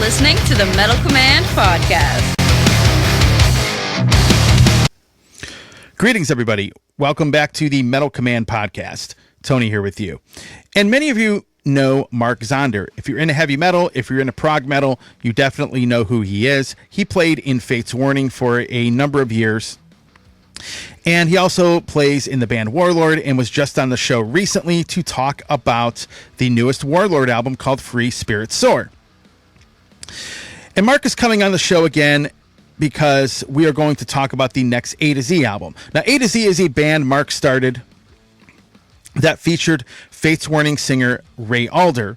listening to the Metal Command Podcast. Greetings, everybody. Welcome back to the Metal Command Podcast. Tony here with you. And many of you know Mark Zonder. If you're into heavy metal, if you're into prog metal, you definitely know who he is. He played in Fate's Warning for a number of years. And he also plays in the band Warlord and was just on the show recently to talk about the newest Warlord album called Free Spirit Soar. And Mark is coming on the show again because we are going to talk about the next A-Z album. Now, A-Z is a band Mark started that featured Fate's Warning singer Ray Alder.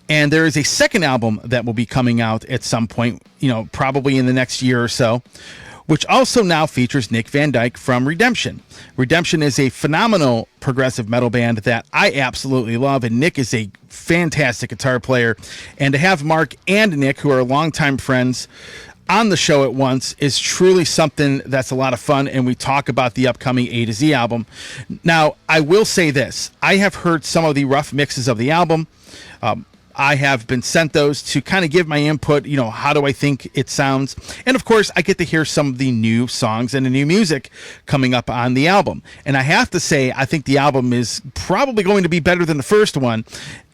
And there is a second album that will be coming out at some point, probably in the next year or so, which also now features Nick Van Dyk from Redemption. Redemption is a phenomenal progressive metal band that I absolutely love, and Nick is a fantastic guitar player. And to have Mark and Nick, who are longtime friends, on the show at once is truly something that's a lot of fun, and we talk about the upcoming A-Z album. Now, I will say this. I have heard some of the rough mixes of the album. I have been sent those to kind of give my input, how do I think it sounds? And of course, I get to hear some of the new songs and the new music coming up on the album. And I have to say, I think the album is probably going to be better than the first one,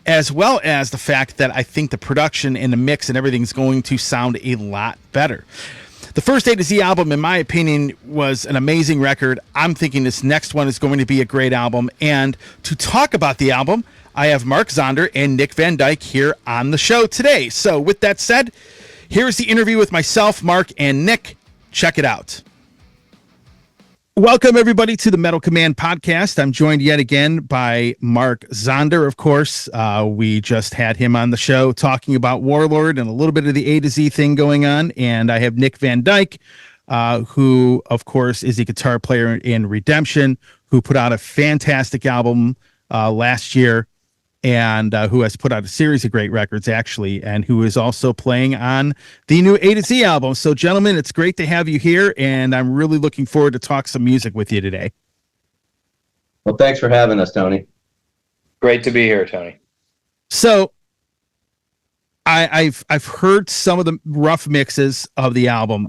as well as the fact that I think the production and the mix and everything's going to sound a lot better. The first A-Z album, in my opinion, was an amazing record. I'm thinking this next one is going to be a great album. And to talk about the album, I have Mark Zonder and Nick Van Dyk here on the show today. So with that said, here's the interview with myself, Mark, and Nick. Check it out. Welcome, everybody, to the Metal Command Podcast. I'm joined yet again by Mark Zonder, of course. We just had him on the show talking about Warlord and a little bit of the A-Z thing going on. And I have Nick Van Dyk, who, of course, is a guitar player in Redemption, who put out a fantastic album last year, and who has put out a series of great records, actually, and who is also playing on the new A-Z album. So, gentlemen, it's great to have you here, and I'm really looking forward to talk some music with you today. Well, thanks for having us, Tony. Great to be here, Tony. So, I've heard some of the rough mixes of the album.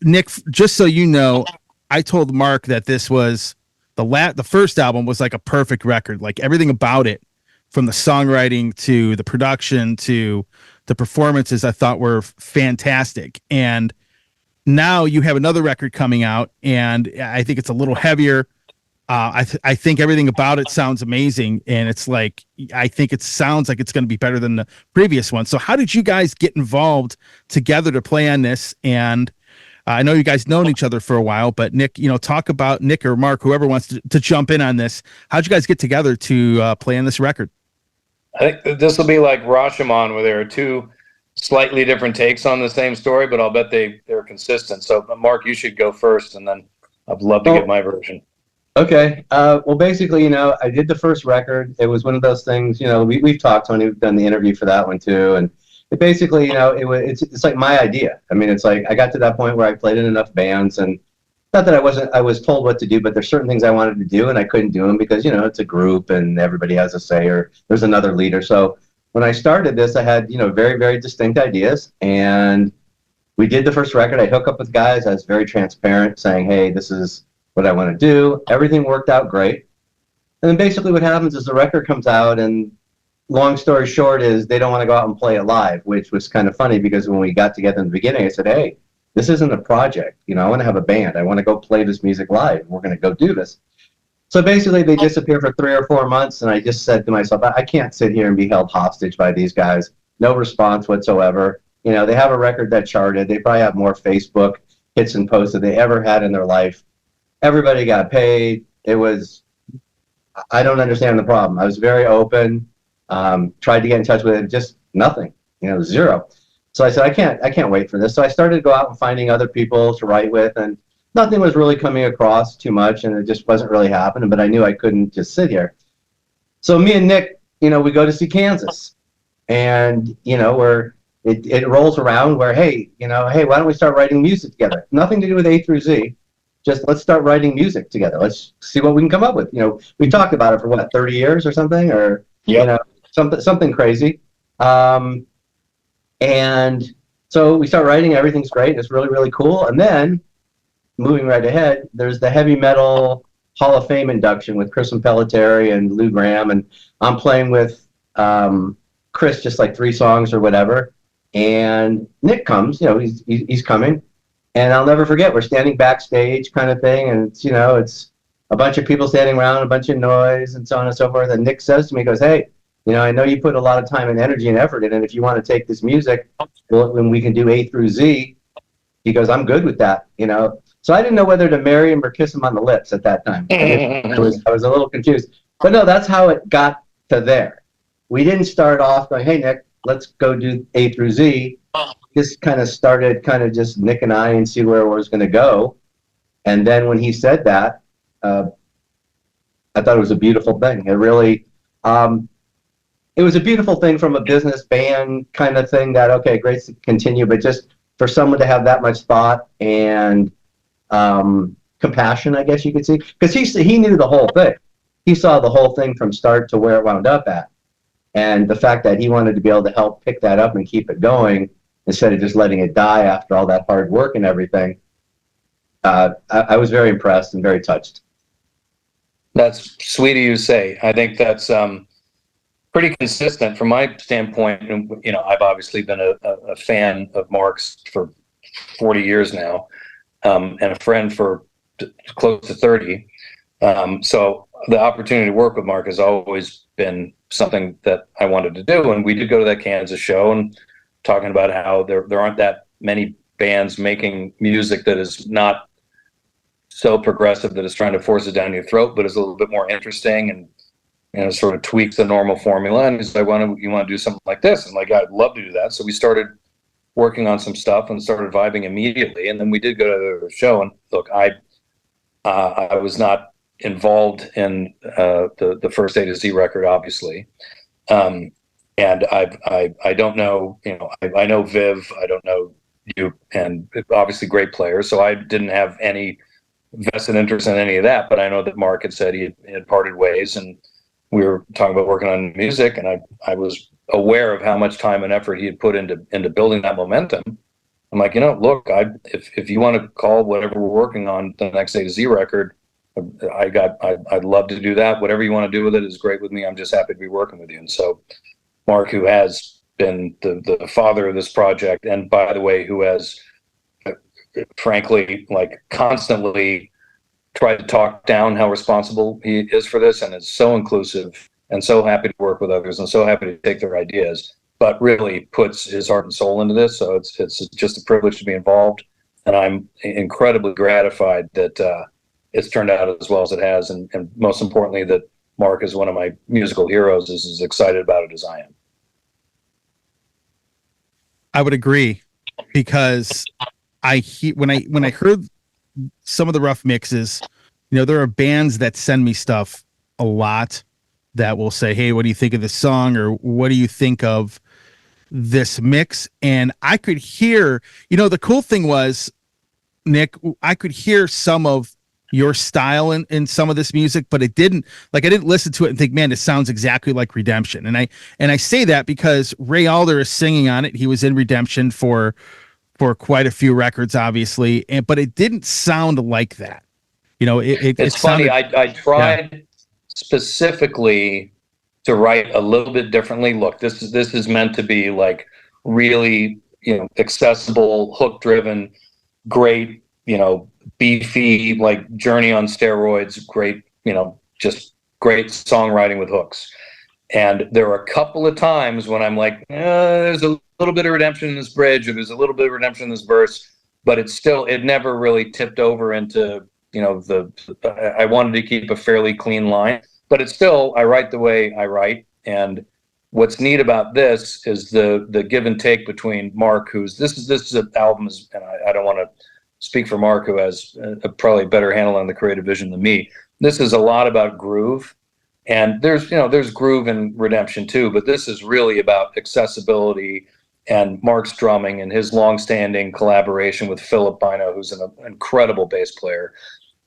Nick, just so you know, I told Mark that this was the first album was like a perfect record. Like everything about it, from the songwriting to the production to the performances, I thought were fantastic. And now you have another record coming out, and I think it's a little heavier. I think everything about it sounds amazing, and it's like I think it sounds like it's going to be better than the previous one. So how did you guys get involved together to play on this? And I know you guys known each other for a while, but Nick, talk about Nick or Mark, whoever wants to jump in on this. How'd you guys get together to play on this record? I think this will be like Rashomon, where there are two slightly different takes on the same story, but I'll bet they're consistent. So, Mark, you should go first, and then I'd love to get my version. Okay. Well, basically, I did the first record. It was one of those things, we've talked, Tony, we've done the interview for that one too, and it basically, it's like my idea. I mean, it's like I got to that point where I played in enough bands, and not that I was told what to do, but there's certain things I wanted to do and I couldn't do them because, it's a group and everybody has a say, or there's another leader. So when I started this, I had, very, very distinct ideas, and we did the first record. I hook up with guys. I was very transparent, saying, hey, this is what I want to do. Everything worked out great. And then basically what happens is the record comes out, and long story short is they don't want to go out and play it live, which was kind of funny because when we got together in the beginning, I said, hey, this isn't a project. I want to have a band. I want to go play this music live. We're going to go do this. So basically they disappeared for 3 or 4 months, and I just said to myself, I can't sit here and be held hostage by these guys. No response whatsoever. They have a record that charted. They probably have more Facebook hits and posts than they ever had in their life. Everybody got paid. I don't understand the problem. I was very open. Tried to get in touch with it, just nothing, zero. So I said, I can't wait for this. So I started to go out and finding other people to write with, and nothing was really coming across too much, and it just wasn't really happening, but I knew I couldn't just sit here. So me and Nick, we go to see Kansas, and, it rolls around where, hey, why don't we start writing music together? Nothing to do with A through Z. Just let's start writing music together. Let's see what we can come up with. We talked about it for 30 years or something, or, something crazy. And so we start writing, everything's great, it's really, really cool. And then, moving right ahead, there's the Heavy Metal Hall of Fame induction with Chris Pelletieri and Lou Gramm, and I'm playing with Chris just like 3 songs or whatever. And Nick comes, he's coming, and I'll never forget, we're standing backstage kind of thing, and it's a bunch of people standing around, a bunch of noise, and so on and so forth. And Nick says to me, he goes, "Hey, I know you put a lot of time and energy and effort in it. If you want to take this music, when we can do A through Z," he goes, "I'm good with that." So I didn't know whether to marry him or kiss him on the lips at that time. I was a little confused. But no, that's how it got to there. We didn't start off going, "Hey, Nick, let's go do A through Z." This kind of started just Nick and I and see where it was going to go. And then when he said that, I thought it was a beautiful thing. It really, it was a beautiful thing from a business band kind of thing that, okay, great to continue, but just for someone to have that much thought and compassion, I guess you could see, because he knew the whole thing. He saw the whole thing from start to where it wound up at. And the fact that he wanted to be able to help pick that up and keep it going instead of just letting it die after all that hard work and everything, I was very impressed and very touched. That's sweet of you to say. I think that's pretty consistent from my standpoint. And, I've obviously been a fan of Mark's for 40 years now, and a friend for close to 30. So the opportunity to work with Mark has always been something that I wanted to do. And we did go to that Kansas show and talking about how there aren't that many bands making music that is not so progressive that it's trying to force it down your throat, but is a little bit more interesting and sort of tweaks the normal formula. And he's like, you want to do something like this? And I'd love to do that. So we started working on some stuff and started vibing immediately. And then we did go to the show, and look, I was not involved in the first A to Z record, obviously. And I don't know, I know Viv, I don't know you, and obviously great players. So I didn't have any vested interest in any of that, but I know that Mark had said he had parted ways, and we were talking about working on music, and I was aware of how much time and effort he had put into building that momentum. I'm like, look, if you want to call whatever we're working on the next A to Z record, I'd love to do that. Whatever you want to do with it is great with me. I'm just happy to be working with you. And so Mark, who has been the father of this project, and by the way, who has frankly constantly tried to talk down how responsible he is for this, and is so inclusive and so happy to work with others and so happy to take their ideas, but really puts his heart and soul into this. So it's just a privilege to be involved, and I'm incredibly gratified that it's turned out as well as it has, and most importantly that Mark is one of my musical heroes, is as excited about it as I am. I would agree, because when I heard some of the rough mixes, there are bands that send me stuff a lot that will say, "Hey, what do you think of this song?" or "What do you think of this mix?" And I could hear, the cool thing was, Nick, I could hear some of your style in some of this music, but I didn't listen to it and think, man, this sounds exactly like Redemption. And I say that because Ray Alder is singing on it. He was in Redemption for quite a few records, obviously, but it didn't sound like that. It's funny. I tried specifically to write a little bit differently. Look, this is meant to be really, accessible, hook driven, great, beefy, Journey on steroids, great, just great songwriting with hooks. And there were a couple of times when I'm like, there's a little bit of redemption in this bridge, or there's a little bit of redemption in this verse, but it never really tipped over into, I wanted to keep a fairly clean line, but it's still, I write the way I write. And what's neat about this is the give and take between Mark, this is an album, and I don't want to speak for Mark, who has probably a better handle on the creative vision than me. This is a lot about groove, and there's groove in Redemption too, but this is really about accessibility and Mark's drumming and his long-standing collaboration with Philip Bino, who's an incredible bass player,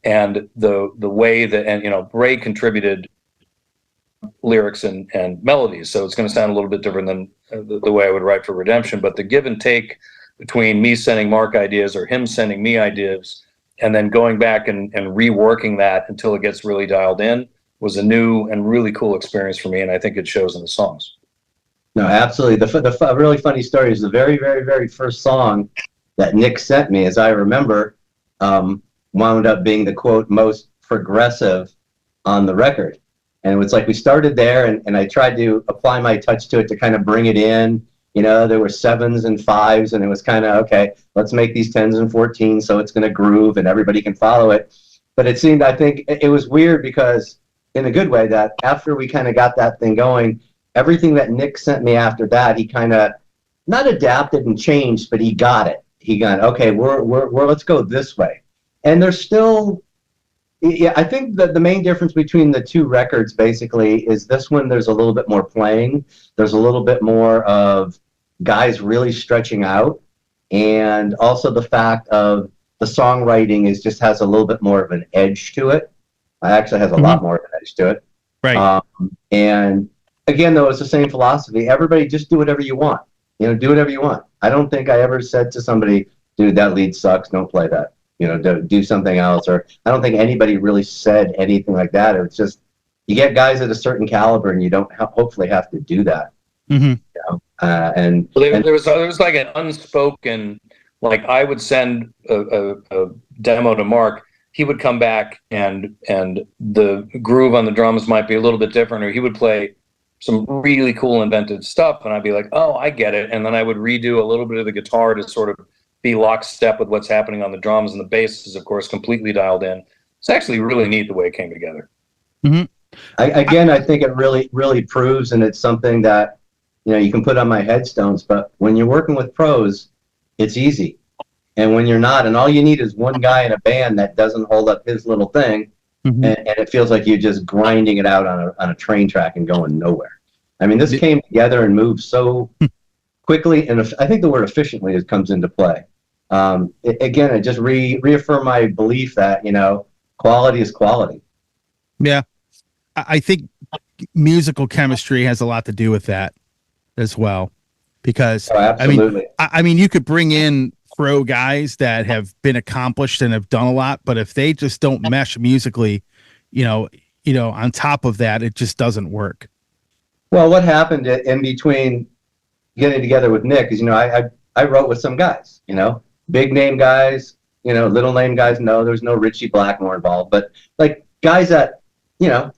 and the way that, Ray contributed lyrics and melodies. So it's going to sound a little bit different than the way I would write for Redemption. But the give and take between me sending Mark ideas or him sending me ideas, and then going back and reworking that until it gets really dialed in, was a new and really cool experience for me. And I think it shows in the songs. No, absolutely. The really funny story is the very, very, very first song that Nick sent me, as I remember, wound up being the quote most progressive on the record. And it was like we started there, and I tried to apply my touch to it to kind of bring it in. You know, there were 7s and 5s, and it was kind of, okay, let's make these 10s and 14s so it's going to groove and everybody can follow it. But it seemed, I think, it was weird because, in a good way, that after we kind of got that thing going, everything that Nick sent me after that, he kind of not adapted and changed, but he got it. He got, okay, we're let's go this way. And there's still, yeah, I think that the main difference between the two records basically is this one, there's a little bit more playing. There's a little bit more of guys really stretching out. And also the fact of the songwriting is just has a little bit more of an edge to it. It actually has a lot more of an edge to it. Right. And again, though, it's the same philosophy. Everybody just do whatever you want. You know, do whatever you want. I don't think I ever said to somebody, dude, that lead sucks, don't play that. You know, do something else. Or I don't think anybody really said anything like that. It's just, you get guys at a certain caliber and you don't hopefully have to do that. Mm-hmm. You know? And there was like an unspoken, like I would send a demo to Mark, he would come back and the groove on the drums might be a little bit different, or he would play some really cool invented stuff, and I'd be like, oh, I get it. And then I would redo a little bit of the guitar to sort of be lockstep with what's happening on the drums, and the bass is, of course, completely dialed in. It's actually really neat the way it came together. Mm-hmm. I think it really, really proves, and it's something that, you know, you can put on my headstones, but when you're working with pros, it's easy. And when you're not, and all you need is one guy in a band that doesn't hold up his little thing, and it feels like you're just grinding it out on a train track and going nowhere. I mean, this came together and moved so quickly, and I think the word efficiently comes into play. It just reaffirmed my belief that, you know, quality is quality. Yeah. I think musical chemistry has a lot to do with that as well, because absolutely. I mean, you could bring in pro guys that have been accomplished and have done a lot, but if they just don't mesh musically, you know, on top of that, it just doesn't work. Well, what happened in between getting together with Nick is, you know, I wrote with some guys, you know, big name guys, you know, little name guys. No, there's no Richie Blackmore involved, but like guys that, you know,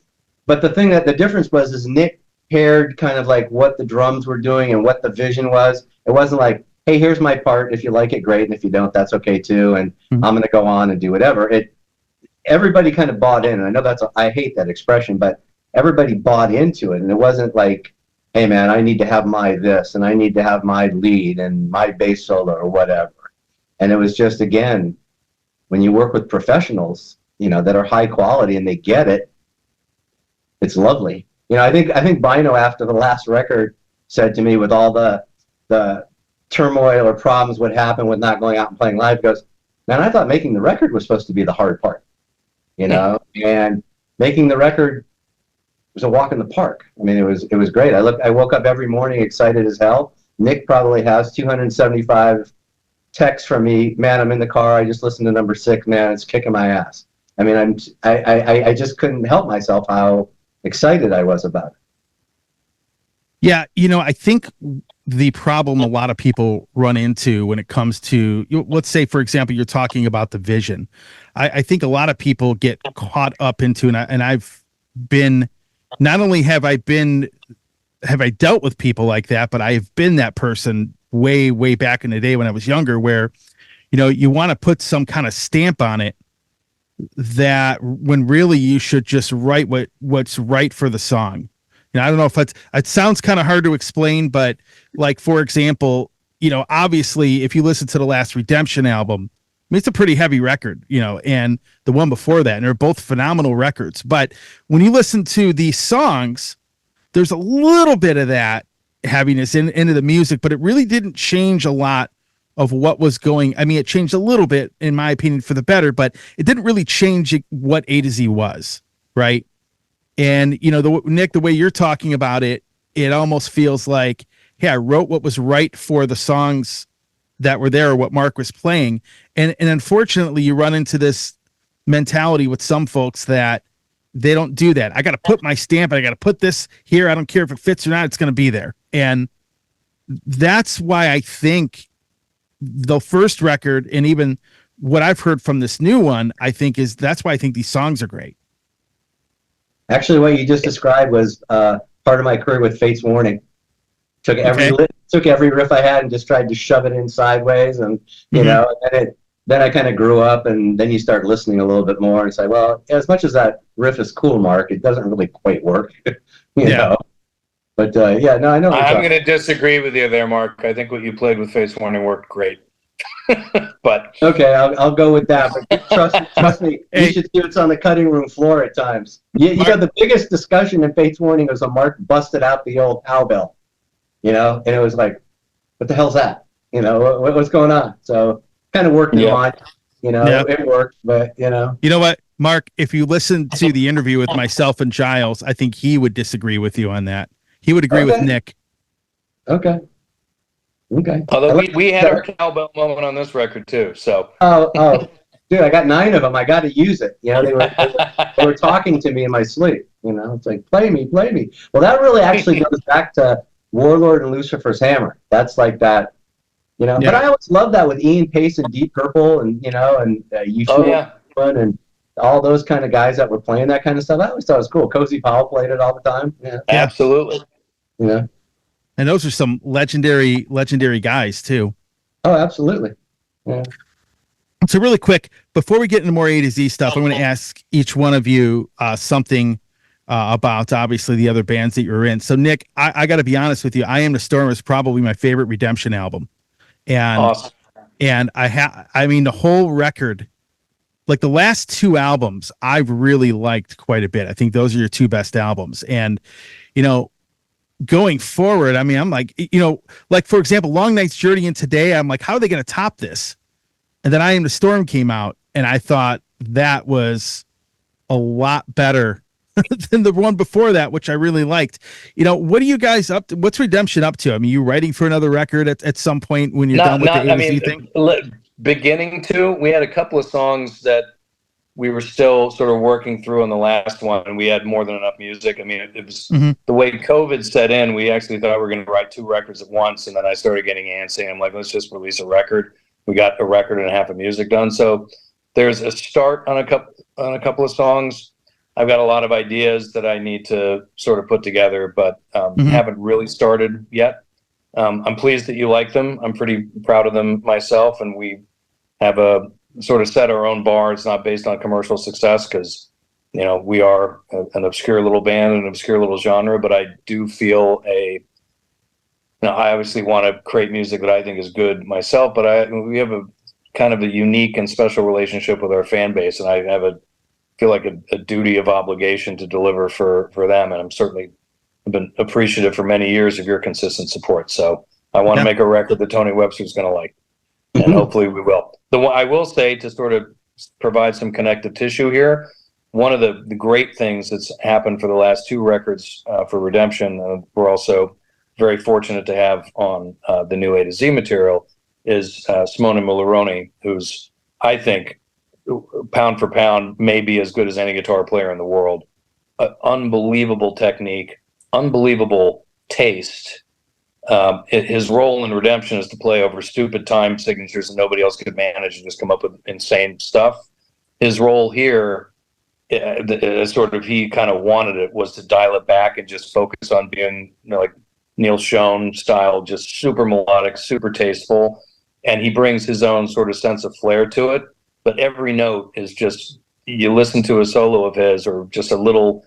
but the difference was is Nick paired kind of like what the drums were doing and what the vision was. It wasn't like, hey, here's my part. If you like it, great. And if you don't, that's okay too. And I'm going to go on and do whatever. Everybody kind of bought in. And I know I hate that expression, but everybody bought into it. And it wasn't like, hey man, I need to have my this and I need to have my lead and my bass solo or whatever. And it was just, again, when you work with professionals, you know, that are high quality and they get it, it's lovely. You know, I think Bino, after the last record, said to me, with all the turmoil or problems what happened with not going out and playing live, goes, man, I thought making the record was supposed to be the hard part, you know, and making the record was a walk in the park. I mean, it was great. I woke up every morning excited as hell. Nick probably has 275 texts from me. Man, I'm in the car. I just listened to number 6. Man, it's kicking my ass. I mean, I just couldn't help myself how excited I was about it. Yeah, you know, I think the problem a lot of people run into when it comes to, let's say, for example, you're talking about the vision. I think a lot of people get caught up into, and I've been, not only have I dealt with people like that, but I've been that person way, way back in the day when I was younger, where, you know, you want to put some kind of stamp on it that when really you should just write what's right for the song. You know, I don't know if it sounds kind of hard to explain, but like, for example, you know, obviously if you listen to the last Redemption album, I mean, it's a pretty heavy record, you know, and the one before that, and they're both phenomenal records. But when you listen to these songs, there's a little bit of that heaviness into the music, but it really didn't change a lot of what was going. I mean, it changed a little bit, in my opinion, for the better, but it didn't really change what A to Z was, right? And, Nick, the way you're talking about it, it almost feels like, hey, I wrote what was right for the songs that were there, or what Mark was playing. And unfortunately, you run into this mentality with some folks that they don't do that. I got to put my stamp, and I got to put this here. I don't care if it fits or not. It's going to be there. And that's why I think the first record, and even what I've heard from this new one, that's why I think these songs are great. Actually, what you just described was part of my career with Fate's Warning. Took every riff I had and just tried to shove it in sideways, and then I kind of grew up, and then you start listening a little bit more and say, well, as much as that riff is cool, Mark, it doesn't really quite work, you know. But I know. I'm going to disagree with you there, Mark. I think what you played with Fate's Warning worked great. But okay, I'll go with that. But trust me, you should see what's on the cutting room floor at times. You know, the biggest discussion in Fate's Warning was when Mark busted out the old cowbell, and it was like, what the hell's that? What's going on? So kind of worked in mind. It worked, but You know what, Mark? If you listen to the interview with myself and Giles, I think he would disagree with you on that. He would agree with Nick. Okay. Although we had our cowbell moment on this record too, so. Oh, dude, I got 9 of them. I got to use it. They were talking to me in my sleep. It's like, play me. Well, that really actually goes back to Warlord and Lucifer's Hammer. That's like that, But I always loved that with Ian Pace and Deep Purple, and and all those kind of guys that were playing that kind of stuff. I always thought it was cool. Cozy Powell played it all the time. Yeah, absolutely. And those are some legendary guys too. Oh, absolutely. Yeah. So really quick, before we get into more A to Z stuff, I'm going to ask each one of you something about obviously the other bands that you're in. So Nick, I got to be honest with you. I Am the Storm is probably my favorite Redemption album. And awesome. And the whole record, like the last 2 albums, I've really liked quite a bit. I think those are your 2 best albums. And, going forward, I'm like, like for example, Long Night's Journey and Today, I'm like, how are they going to top this? And then I Am the Storm came out, and I thought that was a lot better than the one before that, which I really liked. What are you guys up to? What's Redemption up to? You writing for another record at some point when you're done with the A to Z thing? Beginning to. We had a couple of songs that we were still sort of working through on the last one, and we had more than enough music. It was the way COVID set in, we actually thought we were going to write 2 records at once, and then I started getting antsy. I'm like, let's just release a record. We got a record and a half of music done. So there's a start on a couple of songs. I've got a lot of ideas that I need to sort of put together, but haven't really started yet. I'm pleased that you like them. I'm pretty proud of them myself, and we have a sort of set our own bar. It's not based on commercial success because, we are an obscure little band, an obscure little genre, but I do feel I obviously want to create music that I think is good myself, but we have a kind of a unique and special relationship with our fan base, and I feel like a duty of obligation to deliver for them, and I'm certainly been appreciative for many years of your consistent support. So I want to make a record that Tony Webster's going to like, and hopefully we will. I will say, to sort of provide some connective tissue here, one of the great things that's happened for the last 2 records for Redemption, we're also very fortunate to have on the new A to Z material, is Simone Mulleroni, who's, I think, pound for pound, may be as good as any guitar player in the world. Unbelievable technique, unbelievable taste. His role in Redemption is to play over stupid time signatures that nobody else could manage and just come up with insane stuff. His role here, sort of he kind of wanted it, was to dial it back and just focus on being like Neil Schon style, just super melodic, super tasteful. And he brings his own sort of sense of flair to it. But every note is just, you listen to a solo of his or just a little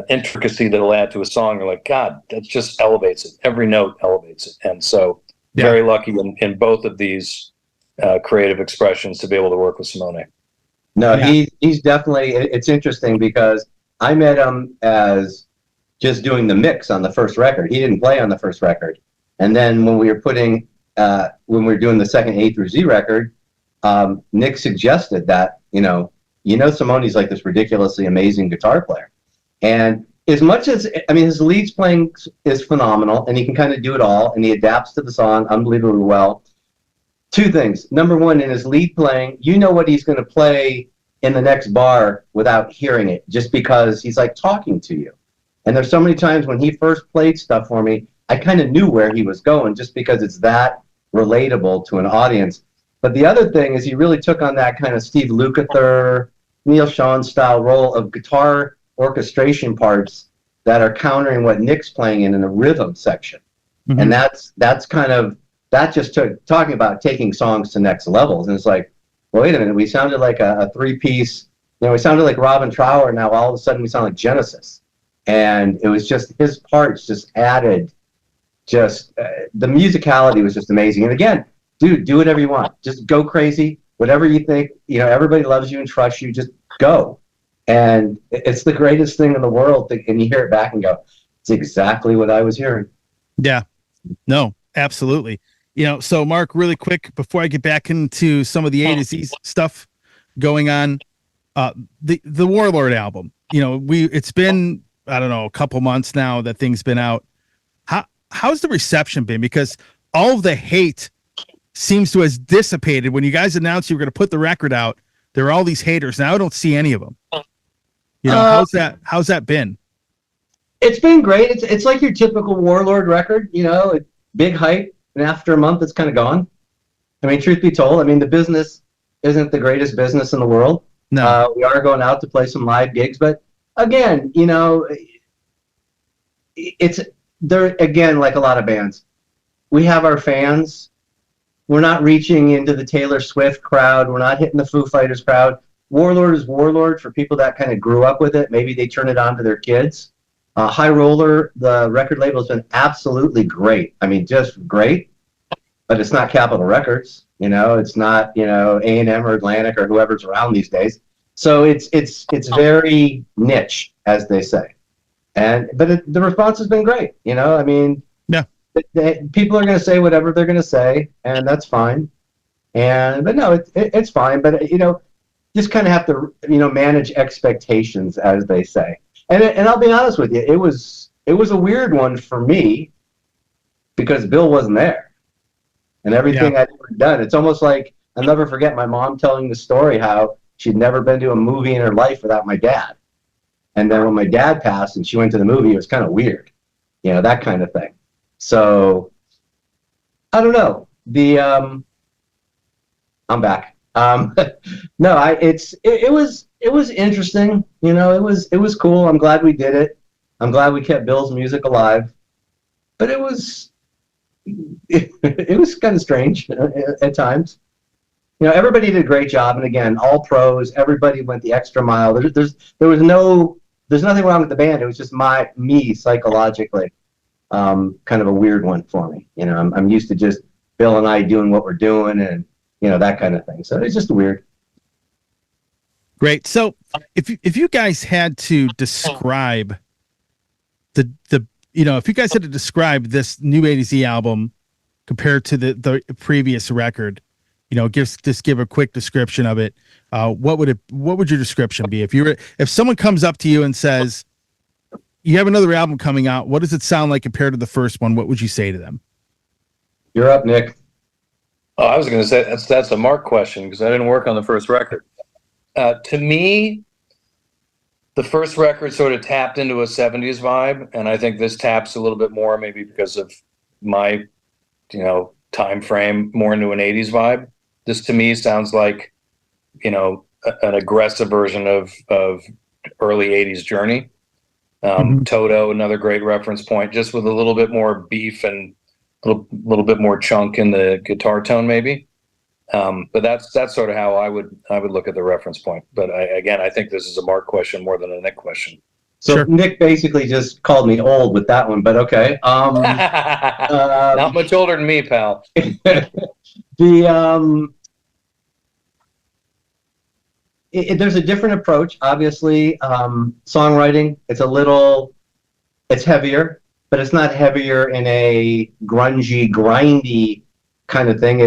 intricacy that'll add to a song, you're like, God, that just elevates it. Every note elevates it. And so very lucky in both of these creative expressions to be able to work with Simone. No, he's definitely, it's interesting because I met him as just doing the mix on the first record. He didn't play on the first record. And then when we were doing the second A through Z record, Nick suggested that, Simone's like this ridiculously amazing guitar player. And as much as, I mean, his leads playing is phenomenal, and he can kind of do it all, and he adapts to the song unbelievably well. Two things. Number one, in his lead playing, you know what he's going to play in the next bar without hearing it, just because he's like talking to you. And there's so many times when he first played stuff for me, I kind of knew where he was going just because it's that relatable to an audience. But the other thing is he really took on that kind of Steve Lukather, Neil Sean style role of guitar orchestration parts that are countering what Nick's playing in the rhythm section. Mm-hmm. And that's kind of, that just took, talking about taking songs to next levels. And it's like, well, wait a minute, we sounded like a three-piece, we sounded like Robin Trower, now all of a sudden we sound like Genesis. And it was just, his parts just added, the musicality was just amazing. And again, dude, do whatever you want. Just go crazy. Whatever you think, everybody loves you and trusts you, just go. And it's the greatest thing in the world. And you hear it back and go, it's exactly what I was hearing. Yeah, no, absolutely. So Mark, really quick, before I get back into some of the A to Z stuff going on, the Warlord album, it's been, I don't know, a couple months now that thing's been out. How's the reception been? Because all of the hate seems to have dissipated. When you guys announced you were going to put the record out, there are all these haters. Now I don't see any of them. How's that been? It's been great. It's like your typical Warlord record, big hype, and after a month it's kind of gone. I mean, truth be told, the business isn't the greatest business in the world. No. We are going out to play some live gigs, but again, it's there again, like a lot of bands. We have our fans. We're not reaching into the Taylor Swift crowd. We're not hitting the Foo Fighters crowd. Warlord is Warlord for people that kind of grew up with it. Maybe they turn it on to their kids. High Roller, the record label, has been absolutely great. Just great. But it's not Capitol Records. It's not A&M or Atlantic or whoever's around these days. So it's very niche, as they say. But the response has been great. Yeah. People are going to say whatever they're going to say, and that's fine. But no, it's fine. But just kind of have to manage expectations, as they say. And I'll be honest with you, it was a weird one for me because Bill wasn't there, and everything I'd ever done. It's almost like I'll never forget my mom telling the story how she'd never been to a movie in her life without my dad. And then when my dad passed and she went to the movie, it was kind of weird, that kind of thing. So I don't know. I'm back. No, it was interesting. It was cool. I'm glad we did it. I'm glad we kept Bill's music alive. But it was kind of strange at times. Everybody did a great job, and again, all pros. Everybody went the extra mile. There's nothing wrong with the band. It was just me psychologically, kind of a weird one for me. I'm used to just Bill and I doing what we're doing, and that kind of thing. So it's just weird. Great. So if you guys had to describe if you guys had to describe this new A to Z album compared to the previous record, give a quick description of it. What would your description be? If someone comes up to you and says, you have another album coming out, what does it sound like compared to the first one? What would you say to them? You're up, Nick. Oh, I was going to say that's a Mark question because I didn't work on the first record. To me, the first record sort of tapped into a 70s vibe, and I think this taps a little bit more, maybe because of my, time frame, more into an 80s vibe. This to me sounds like, an aggressive version of early 80s Journey. Toto, another great reference point, just with a little bit more beef and a little bit more chunk in the guitar tone, maybe. But that's sort of how I would look at the reference point. But I think this is a Mark question more than a Nick question. So sure. Nick basically just called me old with that one, but okay. Not much older than me, pal. There's a different approach, obviously. Songwriting, it's heavier, but it's not heavier in a grungy, grindy kind of thing.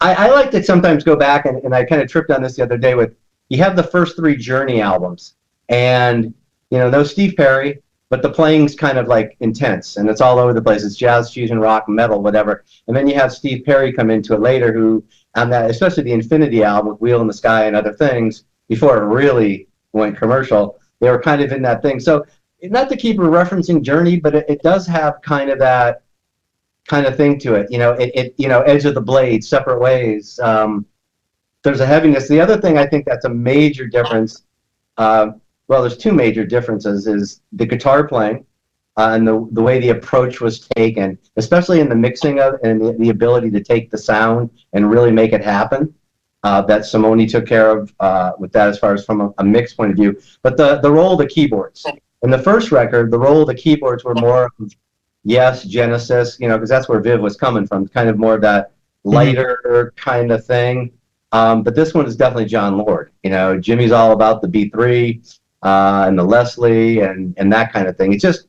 I like to sometimes go back, and I kind of tripped on this the other day with, you have the first three Journey albums, and no Steve Perry, but the playing's kind of like intense and it's all over the place. It's jazz, fusion, rock, metal, whatever. And then you have Steve Perry come into it later, who on that, especially the Infinity album with Wheel in the Sky and other things, before it really went commercial, they were kind of in that thing. So not to keep referencing Journey, but it does have kind of that kind of thing to it. Edge of the Blade, Separate Ways. There's a heaviness. The other thing I think that's a major difference, well, there's two major differences, is the guitar playing and the way the approach was taken, especially in the mixing of and the ability to take the sound and really make it happen. That Simone took care of with that as far as from a mix point of view. But the role of the keyboards. In the first record, the role of the keyboards were more of, yes, Genesis, because that's where Viv was coming from, kind of more of that lighter kind of thing. But this one is definitely John Lord. Jimmy's all about the B3 and the Leslie and that kind of thing. It's just,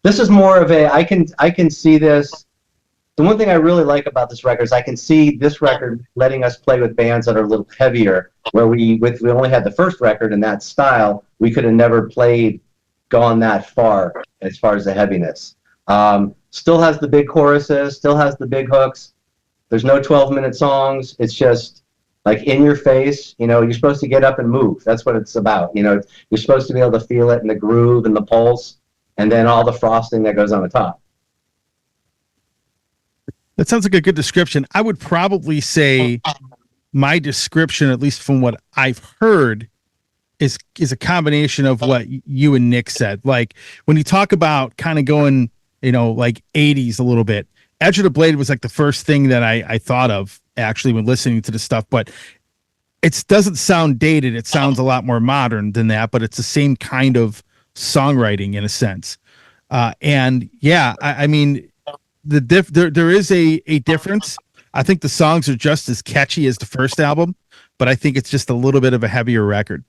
this is more of a, I can see this. The one thing I really like about this record is I can see this record letting us play with bands that are a little heavier, where we only had the first record in that style. We could have never gone that far as the heaviness. Still has the big choruses, still has the big hooks. There's no 12-minute songs. It's just like in your face. You're supposed to get up and move. That's what it's about. You're supposed to be able to feel it in the groove and the pulse, and then all the frosting that goes on the top. That sounds like a good description. I would probably say my description, at least from what I've heard, is a combination of what you and Nick said. Like when you talk about kind of going, like 80s a little bit, Edge of the Blade was like the first thing that I thought of actually when listening to the stuff, but it doesn't sound dated. It sounds a lot more modern than that, but it's the same kind of songwriting in a sense. And yeah, I mean, there is a difference. I think the songs are just as catchy as the first album, but I think it's just a little bit of a heavier record.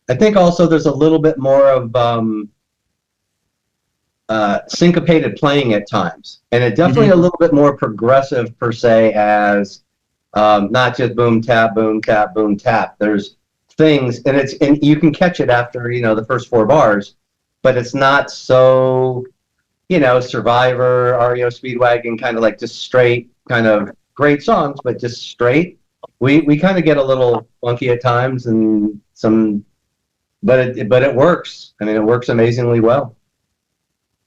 I think also there's a little bit more of syncopated playing at times, and it definitely a little bit more progressive per se, as not just boom tap boom tap boom tap. There's things, and you can catch it after the first 4 bars, but it's not so Survivor, REO Speedwagon, kind of like just straight, kind of great songs, but just straight. We kind of get a little funky at times, and but it works. I mean, it works amazingly well.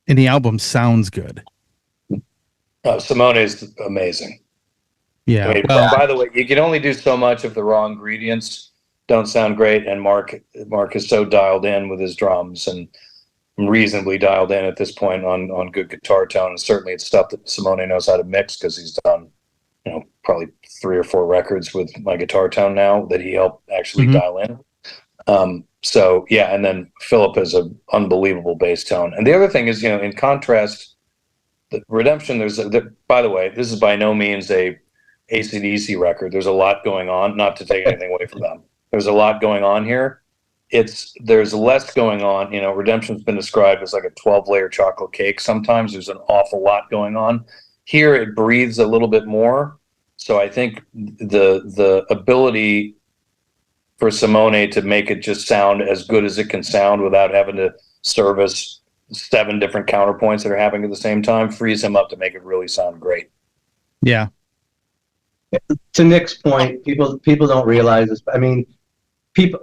And the album sounds good. Simone is amazing. Yeah. I mean, by the way, you can only do so much if the raw ingredients don't sound great, and Mark is so dialed in with his drums and reasonably dialed in at this point on good guitar tone, and certainly it's stuff that Simone knows how to mix, because he's done probably 3 or 4 records with my guitar tone now that he helped actually dial in. So yeah, and then Philip has an unbelievable bass tone. And the other thing is, in contrast, the Redemption, by the way, this is by no means a AC/DC record. There's a lot going on, not to take anything away from them. There's a lot going on here. There's less going on. Redemption's been described as like a 12-layer chocolate cake. Sometimes there's an awful lot going on. Here it breathes a little bit more. So I think the ability for Simone to make it just sound as good as it can sound without having to service 7 different counterpoints that are happening at the same time frees him up to make it really sound great. Yeah. To Nick's point, people don't realize this. I mean,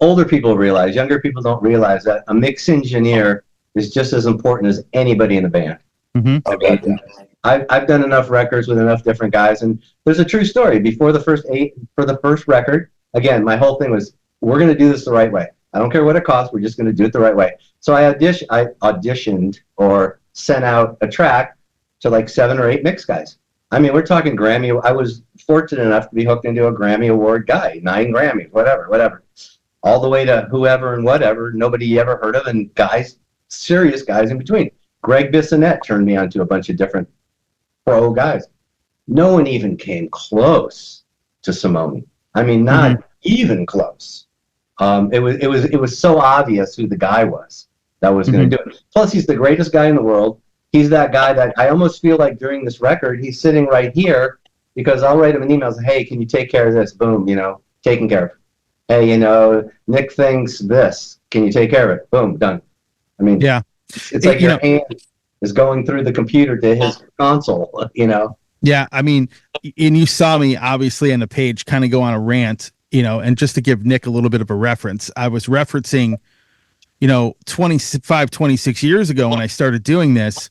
older people realize, younger people don't realize that a mix engineer is just as important as anybody in the band. I bet that. I've done enough records with enough different guys, and there's a true story. Before the first record, again, my whole thing was, we're going to do this the right way. I don't care what it costs. We're just going to do it the right way. So I auditioned or sent out a track to like 7 or 8 mix guys. I mean, we're talking Grammy. I was fortunate enough to be hooked into a Grammy Award guy, 9 Grammys, whatever. All the way to whoever and whatever, nobody you ever heard of, and guys, serious guys in between. Greg Bissonette turned me on to a bunch of different pro guys. No one even came close to Simone. I mean, not even close. It was so obvious who the guy was that was going to do it. Plus, he's the greatest guy in the world. He's that guy that I almost feel like during this record, he's sitting right here, because I'll write him an email, say, hey, can you take care of this? Boom, taken care of. hey, Nick thinks this. Can you take care of it? Boom, done. I mean, Yeah. it's like your hand is going through the computer to his console, Yeah, I mean, and you saw me obviously on the page kind of go on a rant, and just to give Nick a little bit of a reference, I was referencing, 25, 26 years ago when I started doing this,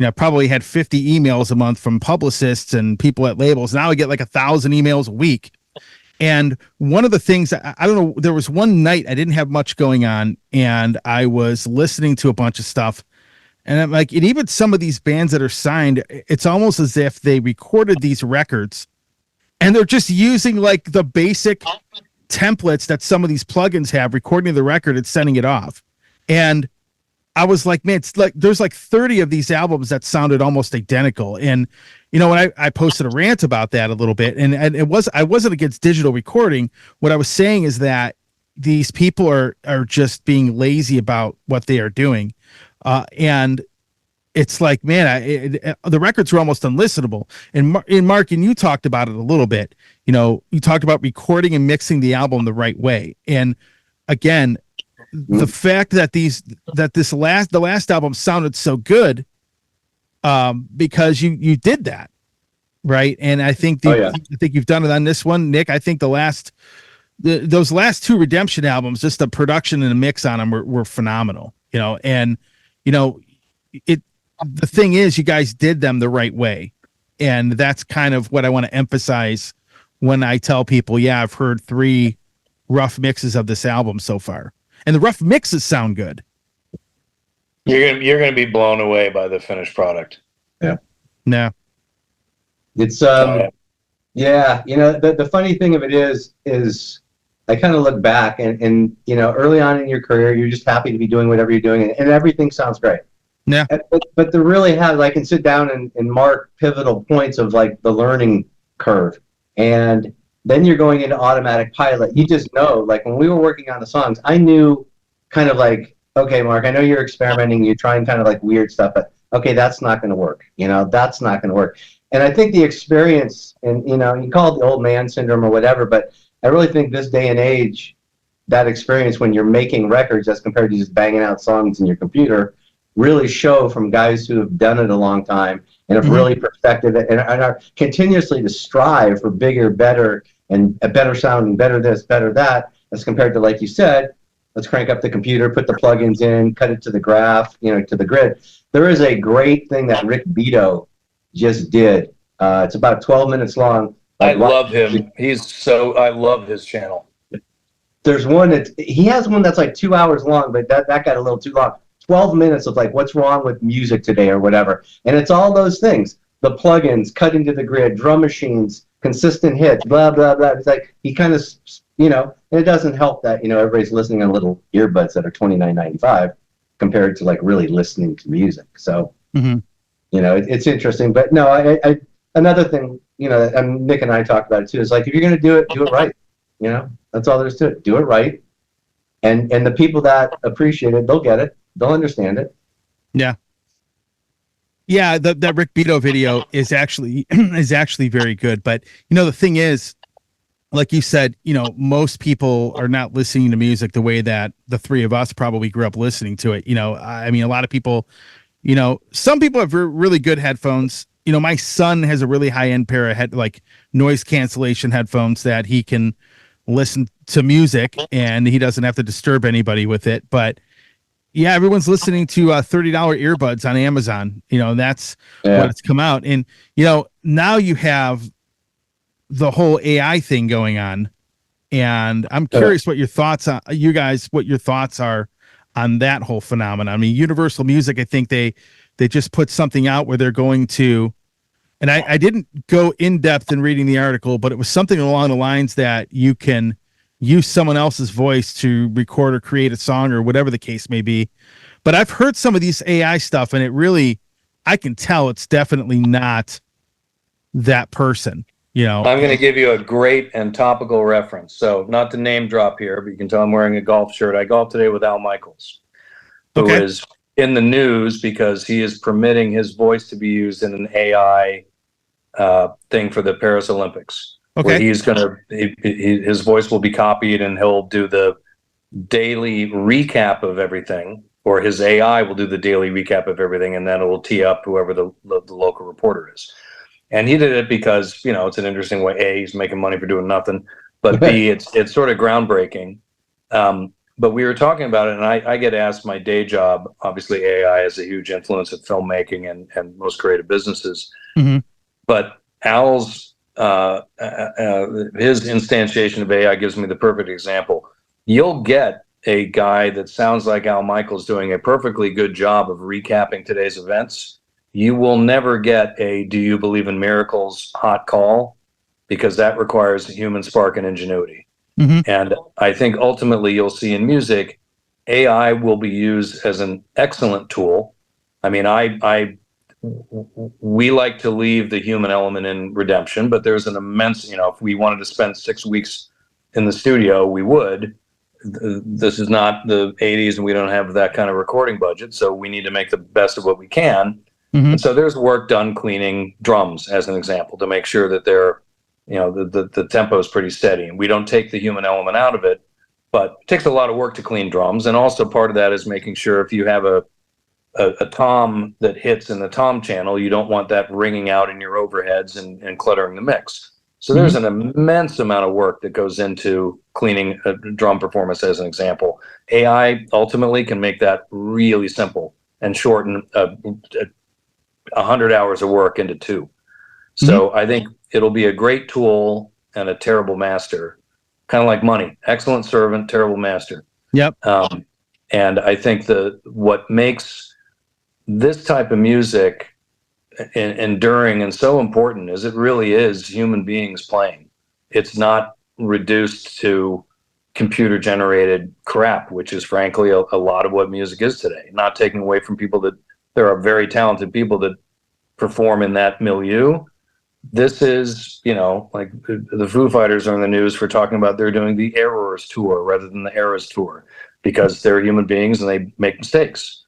I probably had 50 emails a month from publicists and people at labels. Now I get like 1,000 emails a week. And one of the things, I don't know, there was one night I didn't have much going on and I was listening to a bunch of stuff. And I'm like, and even some of these bands that are signed, it's almost as if they recorded these records and they're just using like the basic templates that some of these plugins have, recording the record and sending it off. And I was like, man, it's like there's like 30 of these albums that sounded almost identical. And when I posted a rant about that a little bit, and I wasn't against digital recording. What I was saying is that these people are just being lazy about what they are doing. And it's like, man, the records were almost unlistenable. And Mark, and you talked about it a little bit. You talked about recording and mixing the album the right way. And again, the fact that the last album sounded so good, because you did that, right? And I think I think you've done it on this one, Nick. I think those last two Redemption albums, just the production and the mix on them were phenomenal. And the thing is, you guys did them the right way, and that's kind of what I want to emphasize when I tell people, yeah, I've heard 3 rough mixes of this album so far. And the rough mixes sound good. You're gonna be blown away by the finished product. Yeah. Yeah. It's the funny thing of it is I kind of look back and early on in your career you're just happy to be doing whatever you're doing and everything sounds great. Yeah. But to really have, I can sit down and mark pivotal points of like the learning curve, and then you're going into automatic pilot. You just know, like when we were working on the songs, I knew kind of like, okay, Mark, I know you're experimenting, you're trying kind of like weird stuff, but okay, that's not going to work. That's not going to work. And I think the experience, and you call it the old man syndrome or whatever, but I really think this day and age, that experience when you're making records as compared to just banging out songs in your computer really show from guys who have done it a long time and have really perfected it and are continuously to strive for bigger, better, and a better sound and better this, better that, as compared to, like you said, let's crank up the computer, put the plugins in, cut it to the graph, to the grid. There is a great thing that Rick Beato just did. It's about 12 minutes long. I love him. I love his channel. There's one he has one that's like 2 hours long, but that got a little too long. 12 minutes of like what's wrong with music today or whatever. And it's all those things. The plugins, cutting to the grid, drum machines, consistent hits, blah, blah, blah. It's like he kind of, and it doesn't help that, everybody's listening on little earbuds that are $29.95 compared to like really listening to music. So, it's interesting. But no, I another thing, and Nick and I talked about it too, is like, if you're going to do it right. That's all there is to it. Do it right. And the people that appreciate it, they'll get it. They'll understand it. Yeah. Yeah, that Rick Beato video is actually very good. But the thing is, like you said, most people are not listening to music the way that the 3 of us probably grew up listening to it. I mean, a lot of people, some people have really good headphones. My son has a really high end pair of noise cancellation headphones that he can listen to music and he doesn't have to disturb anybody with it. But yeah, everyone's listening to $30 earbuds on Amazon. That's what it's come out. And, now you have the whole AI thing going on. And I'm curious what your thoughts are on that whole phenomenon. I mean, Universal Music, I think they just put something out where they're going to, and I didn't go in depth in reading the article, but it was something along the lines that you can use someone else's voice to record or create a song or whatever the case may be. But I've heard some of these AI stuff and I can tell it's definitely not that person, I'm going to give you a great and topical reference. So not to name drop here, but you can tell I'm wearing a golf shirt. I golfed today with Al Michaels, who is in the news because he is permitting his voice to be used in an AI thing for the Paris Olympics. Okay. Where his voice will be copied and he'll do the daily recap of everything, or his AI will do the daily recap of everything, and then it will tee up whoever the local reporter is. And he did it because, it's an interesting way. A, he's making money for doing nothing, but B, it's sort of groundbreaking. But we were talking about it, and I get asked my day job. Obviously, AI has a huge influence at filmmaking and most creative businesses. Mm-hmm. But Al's his instantiation of AI gives me the perfect example. You'll get a guy that sounds like Al Michaels doing a perfectly good job of recapping today's events. You will never get a "Do you believe in miracles?" hot call, because that requires a human spark and ingenuity. Mm-hmm. And I think ultimately you'll see in music, AI will be used as an excellent tool. I mean, we like to leave the human element in Redemption, but there's an immense, if we wanted to spend 6 weeks in the studio, we would. This is not the 80s, and we don't have that kind of recording budget, so we need to make the best of what we can. Mm-hmm. And so there's work done cleaning drums, as an example, to make sure that they're, the tempo is pretty steady, and we don't take the human element out of it. But it takes a lot of work to clean drums, and also part of that is making sure if you have a tom that hits in the tom channel, you don't want that ringing out in your overheads and cluttering the mix. So there's an immense amount of work that goes into cleaning a drum performance, as an example. AI ultimately can make that really simple and shorten 100 hours of work into 2. So I think it'll be a great tool and a terrible master, kind of like money. Excellent servant, terrible master. Yep. And I think what makes this type of music enduring and so important is it really is human beings playing. It's not reduced to computer generated crap, which is frankly a lot of what music is today. Not taking away from people that there are very talented people that perform in that milieu. This is, like the Foo Fighters are in the news for talking about they're doing the Errors tour rather than the Eras tour, because they're human beings and they make mistakes.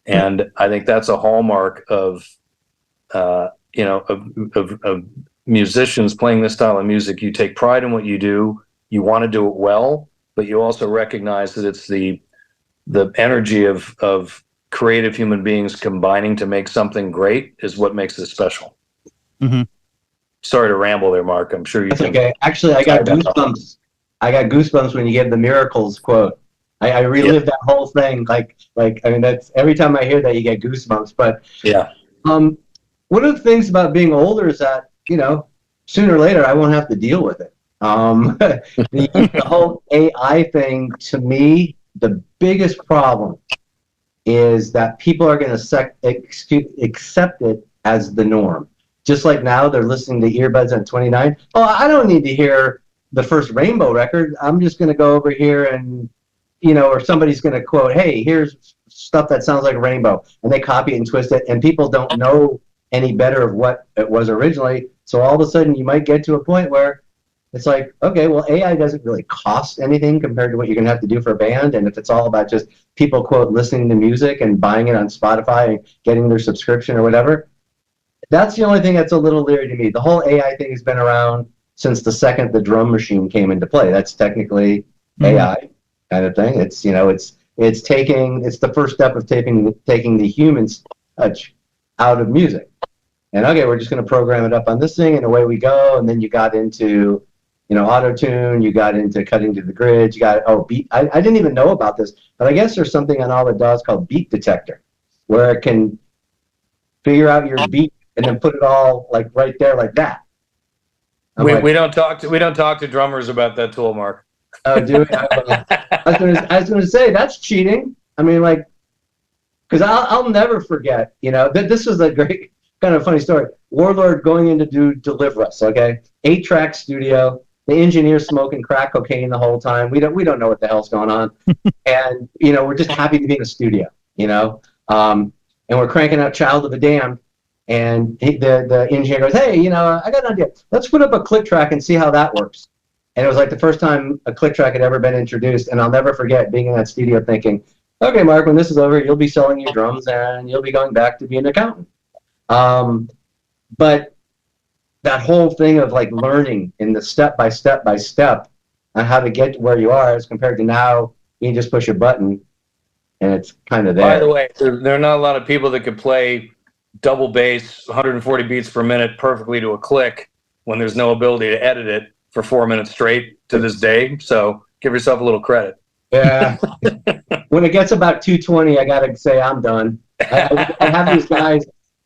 And I think that's a hallmark of musicians playing this style of music. You take pride in what you do. You want to do it well, but you also recognize that it's the energy of creative human beings combining to make something great is what makes this special. Mm-hmm. Sorry to ramble there, Mark. I'm sure you That's can. okay. Actually, I got goosebumps. I got goosebumps when you gave the miracles quote. I relived that whole thing. Like I mean, that's every time I hear that, you get goosebumps. But yeah, one of the things about being older is that sooner or later I won't have to deal with it. The whole AI thing, to me, the biggest problem is that people are going to accept it as the norm. Just like now, they're listening to earbuds on 29. Oh, I don't need to hear the first Rainbow record. I'm just going to go over here and, or somebody's going to quote, "Hey, here's stuff that sounds like Rainbow," and they copy it and twist it, and people don't know any better of what it was originally. So all of a sudden, you might get to a point where it's like, okay, well, AI doesn't really cost anything compared to what you're going to have to do for a band. And if it's all about just people, quote, listening to music and buying it on Spotify and getting their subscription or whatever, that's the only thing that's a little leery to me. The whole AI thing has been around since the second the drum machine came into play. That's technically AI kind of thing. It's, it's the first step of taking the human touch out of music. And okay, we're just going to program it up on this thing, and away we go. And then you got into auto-tune, you got into cutting to the grid, you got, beat. I didn't even know about this, but I guess there's something on all the DAWs called Beat Detector, where it can figure out your beat and then put it all like right there like that. We don't talk to drummers about that tool, Mark. Oh, do we? I was going to say, that's cheating. I mean, because I'll never forget, this was a great, kind of funny story. Warlord going in to deliver us, okay? 8-track studio. The engineer's smoking crack cocaine the whole time. We don't know what the hell's going on. And, we're just happy to be in the studio, and we're cranking out Child of the Damned. And the engineer goes, "Hey, I got an idea. Let's put up a click track and see how that works." And it was like the first time a click track had ever been introduced. And I'll never forget being in that studio thinking, okay, Mark, when this is over, you'll be selling your drums and you'll be going back to being an accountant. But that whole thing of like learning in the step by step on how to get to where you are, as compared to now you can just push a button and it's kind of there. By the way, there are not a lot of people that could play double bass 140 beats per minute perfectly to a click when there's no ability to edit it for 4 minutes straight to this day. So give yourself a little credit. Yeah. When it gets about 220, I gotta say I'm done. I have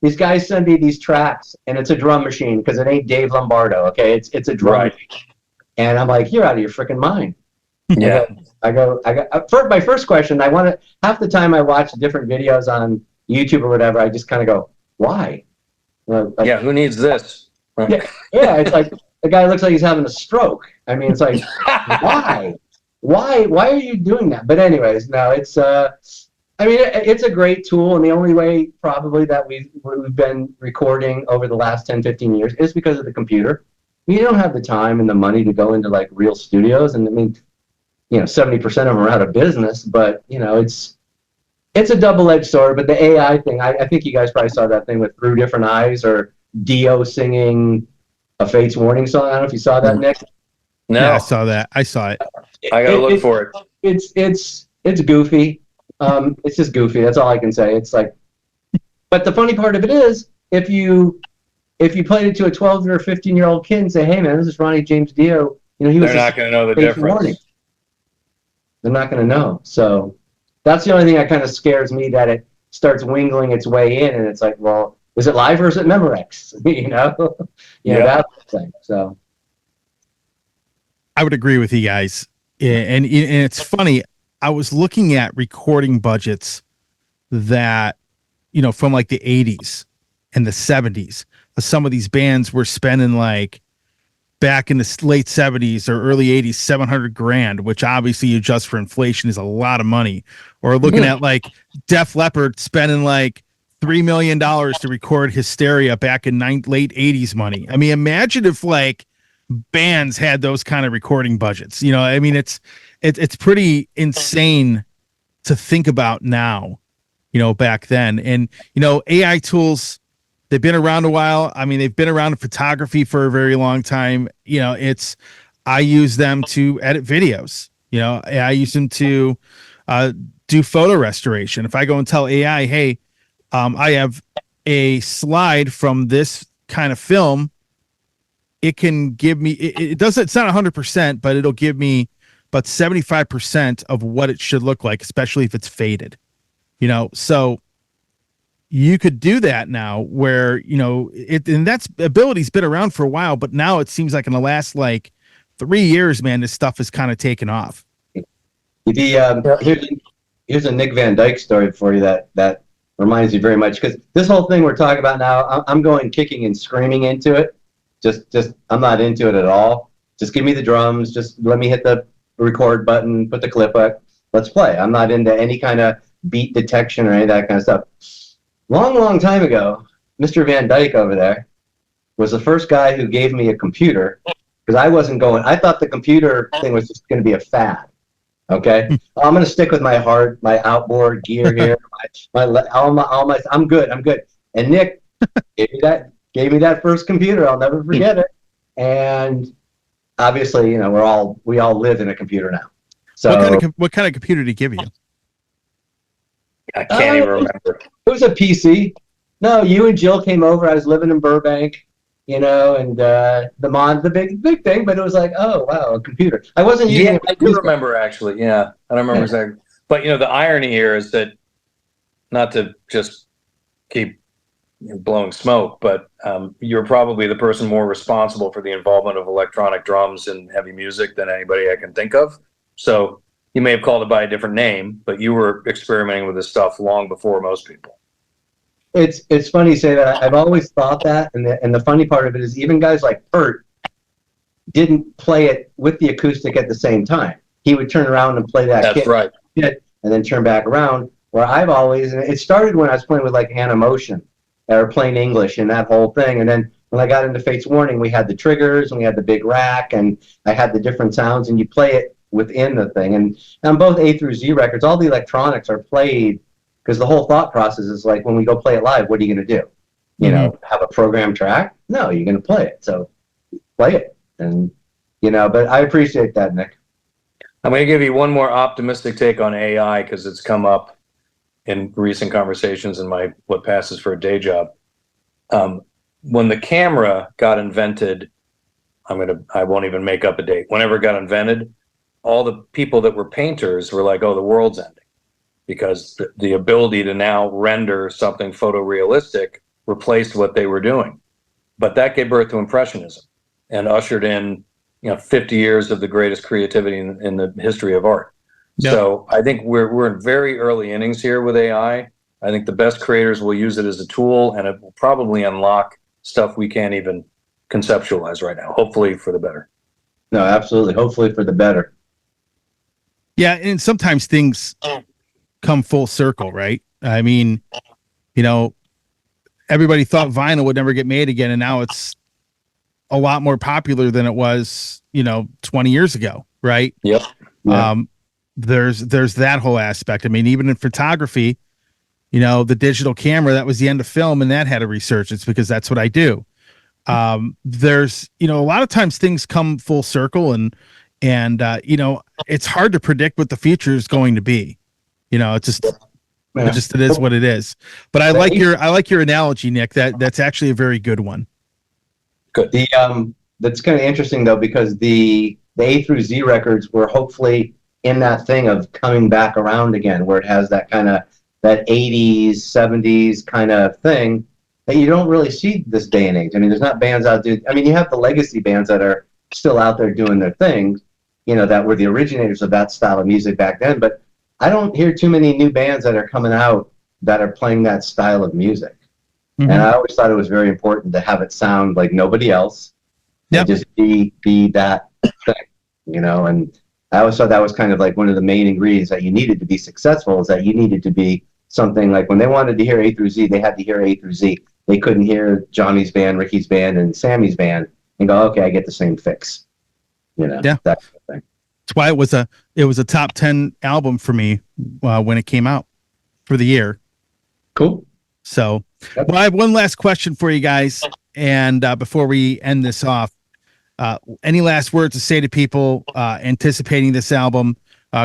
these guys send me these tracks, and it's a drum machine because it ain't Dave Lombardo. Okay, it's a drum machine. And I'm like, you're out of your freaking mind. Yeah. I go. For my first question, I want to. Half the time I watch different videos on YouTube or whatever, I just kind of go, why? Yeah, who needs this? Yeah, it's like the guy looks like he's having a stroke. I mean, it's like, why? Why are you doing that? But anyways, no, it's I mean, it's a great tool, and the only way probably that we've been recording over the last 10, 15 years is because of the computer. We don't have the time and the money to go into like real studios, and I mean, 70% of them are out of business, but it's a double-edged sword. But the AI thing, I think you guys probably saw that thing with Through Different Eyes, or Dio singing a Fates Warning song. I don't know if you saw that, Nick. No, Yeah, I saw that. I saw it. I gotta look for it. It's goofy. It's just goofy. That's all I can say. It's like, but the funny part of it is, if you played it to a 12 or 15-year-old kid and say, "Hey, man, this is Ronnie James Dio," he was. They're not going to know the difference. Warning. They're not going to know. So that's the only thing that kind of scares me, that it starts wingling its way in, and it's like, well, is it live or is it Memorex? That thing. So I would agree with you guys, and it's funny. I was looking at recording budgets that, from like the 80s and the 70s. Some of these bands were spending like back in the late 70s or early 80s, $700,000, which obviously you adjust for inflation is a lot of money. Or looking at like Def Leppard spending like $3 million to record Hysteria back in late 80s money. I mean, imagine if like bands had those kind of recording budgets. I mean, it's pretty insane to think about now, back then. And AI tools, they've been around a while. I mean, they've been around in photography for a very long time. I use them to edit videos. I use them to do photo restoration. If I go and tell AI, hey, I have a slide from this kind of film, it can give me, it doesn't, it's not 100%, but it'll give me about 75% of what it should look like, especially if it's faded, so you could do that now where, and that's ability's been around for a while, but now it seems like in the last like 3 years, man, this stuff has kind of taken off. Here's a Nick Van Dyke story for you that reminds me very much, because this whole thing we're talking about now, I'm going kicking and screaming into it. Just I'm not into it at all. Just give me the drums. Just let me hit the record button, put the clip up. Let's play. I'm not into any kind of beat detection or any of that kind of stuff. Long time ago, Mr. Van Dyke over there was the first guy who gave me a computer, because I thought the computer thing was just going to be a fad. Okay, I'm going to stick with my outboard gear here. I'm good. And Nick gave me that first computer. I'll never forget it. And obviously, we all live in a computer now. So what kind of computer did he give you? I can't even remember. It was a PC. No, you and Jill came over. I was living in Burbank, and the big thing. But it was like, oh wow, a computer. I wasn't using. Yeah, I do remember actually. Yeah, I don't remember exactly. But the irony here is that, not to just keep blowing smoke, but you're probably the person more responsible for the involvement of electronic drums in heavy music than anybody I can think of. So you may have called it by a different name, but you were experimenting with this stuff long before most people. It's funny you say that. I've always thought that, and the funny part of it is even guys like Bert didn't play it with the acoustic at the same time. He would turn around and play that That's right. and then turn back around. Where I've always, and it started when I was playing with like Hannah Motion or plain English and that whole thing. And then when I got into Fates Warning, we had the triggers and we had the big rack, and I had the different sounds, and you play it within the thing. And on both A through Z records, all the electronics are played, because the whole thought process is like, when we go play it live, what are you going to do? have a program track. No, you're going to play it. So play it. And, but I appreciate that, Nick. I'm going to give you one more optimistic take on AI because it's come up in recent conversations in what passes for a day job. When the camera got invented, I won't even make up a date. Whenever it got invented, all the people that were painters were like, "Oh, the world's ending," because the ability to now render something photorealistic replaced what they were doing. But that gave birth to Impressionism and ushered in 50 years of the greatest creativity in the history of art. Yep. So I think we're in very early innings here with AI. I think the best creators will use it as a tool, and it will probably unlock stuff we can't even conceptualize right now, hopefully for the better. No, absolutely. Hopefully for the better. Yeah, and sometimes things come full circle, right? I mean, everybody thought vinyl would never get made again, and now it's a lot more popular than it was, 20 years ago, right? Yep. Yeah. There's that whole aspect. I mean, even in photography, the digital camera, that was the end of film, and that had a resurgence because that's what I do. There's, a lot of times things come full circle, and it's hard to predict what the future is going to be. It is what it is. But I like your analogy, Nick. That's actually a very good one. Good. That's kind of interesting though, because the A through Z records were hopefully in that thing of coming back around again, where it has that kind of that 80s, 70s kind of thing that you don't really see this day and age. I mean, there's not bands out there. I mean, you have the legacy bands that are still out there doing their thing, that were the originators of that style of music back then. But I don't hear too many new bands that are coming out that are playing that style of music. Mm-hmm. And I always thought it was very important to have it sound like nobody else. Yep. And just be that thing, and I always thought that was kind of like one of the main ingredients that you needed to be successful, is that you needed to be something like when they wanted to hear A through Z, they had to hear A through Z. They couldn't hear Johnny's band, Ricky's band, and Sammy's band and go, okay, I get the same fix. That kind of thing. That's why it was a top 10 album for me when it came out for the year. Cool. So, well, I have one last question for you guys, and before we end this off, any last words to say to people anticipating this album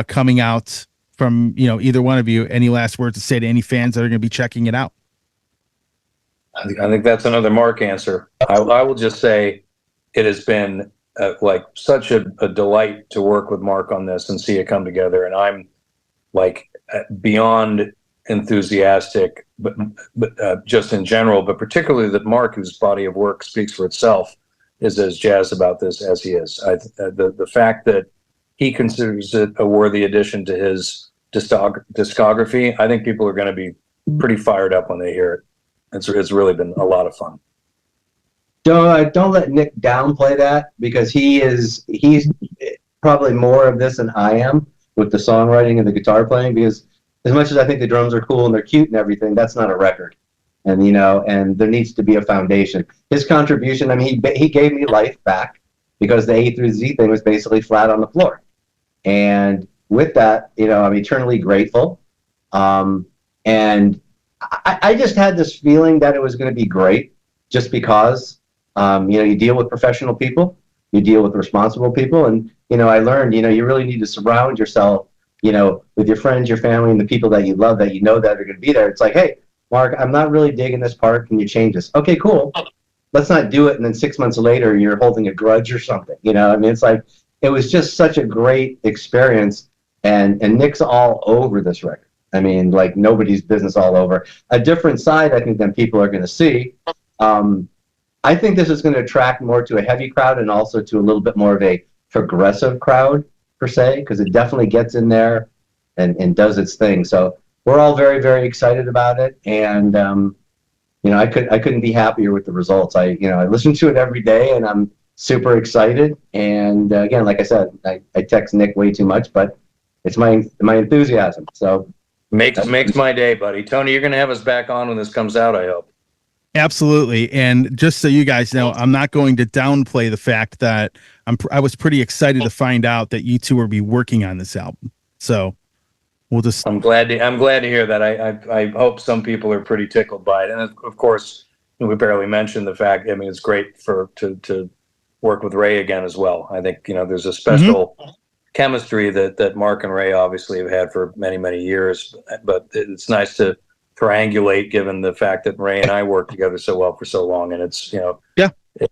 coming out from either one of you? Any last words to say to any fans that are going to be checking it out? I think that's another Mark answer. I will just say it has been like such a delight to work with Mark on this and see it come together, and I'm like beyond enthusiastic, but just in general, but particularly that Mark, whose body of work speaks for itself, is as jazzed about this as he is. The fact that he considers it a worthy addition to his discography, I think people are going to be pretty fired up when they hear it. It's really been a lot of fun. Don't let Nick downplay that, because he's probably more of this than I am with the songwriting and the guitar playing, because as much as I think the drums are cool and they're cute and everything, that's not a record. And, and there needs to be a foundation. His contribution, I mean, he gave me life back, because the A through Z thing was basically flat on the floor. And with that, I'm eternally grateful. And I just had this feeling that it was going to be great, just because, you deal with professional people, you deal with responsible people. And, I learned, you really need to surround yourself, with your friends, your family, and the people that you love, that that are going to be there. It's like, hey, Mark, I'm not really digging this part. Can you change this? Okay, cool. Let's not do it. And then 6 months later, you're holding a grudge or something. I mean, it's like, it was just such a great experience. And Nick's all over this record. I mean, like nobody's business all over. A different side, I think, than people are going to see. I think this is going to attract more to a heavy crowd, and also to a little bit more of a progressive crowd, per se, because it definitely gets in there and does its thing. So we're all very, very excited about it, and I couldn't be happier with the results. I listen to it every day, and I'm super excited. And again, like I said, I text Nick way too much, but it's my enthusiasm. So makes my day, buddy. Tony, you're going to have us back on when this comes out, I hope. Absolutely. And just so you guys know, I'm not going to downplay the fact that I was pretty excited to find out that you two will be working on this album. So we'll just. I'm glad to hear that. I hope some people are pretty tickled by it. And of course, we barely mentioned the fact. I mean, it's great to work with Ray again as well. I think there's a special chemistry that Mark and Ray obviously have had for many years, but it's nice to triangulate given the fact that Ray and I worked together so well for so long, and it's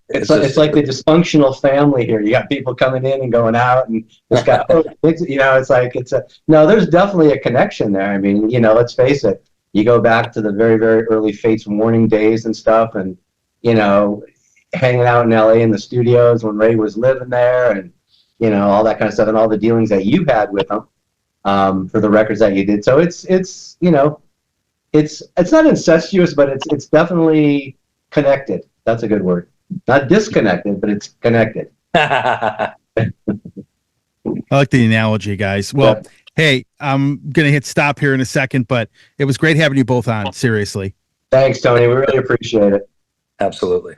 it's like the dysfunctional family here. You got people coming in and going out, and this guy, there's definitely a connection there. I mean, let's face it. You go back to the very, very early Fates Warning days and stuff, and hanging out in LA in the studios when Ray was living there, and all that kind of stuff, and all the dealings that you had with him for the records that you did. So it's not incestuous, but it's definitely connected. That's a good word. Not disconnected, but it's connected. I like the analogy, guys. Well, hey, I'm going to hit stop here in a second, but it was great having you both on. Seriously. Thanks, Tony. We really appreciate it. Absolutely.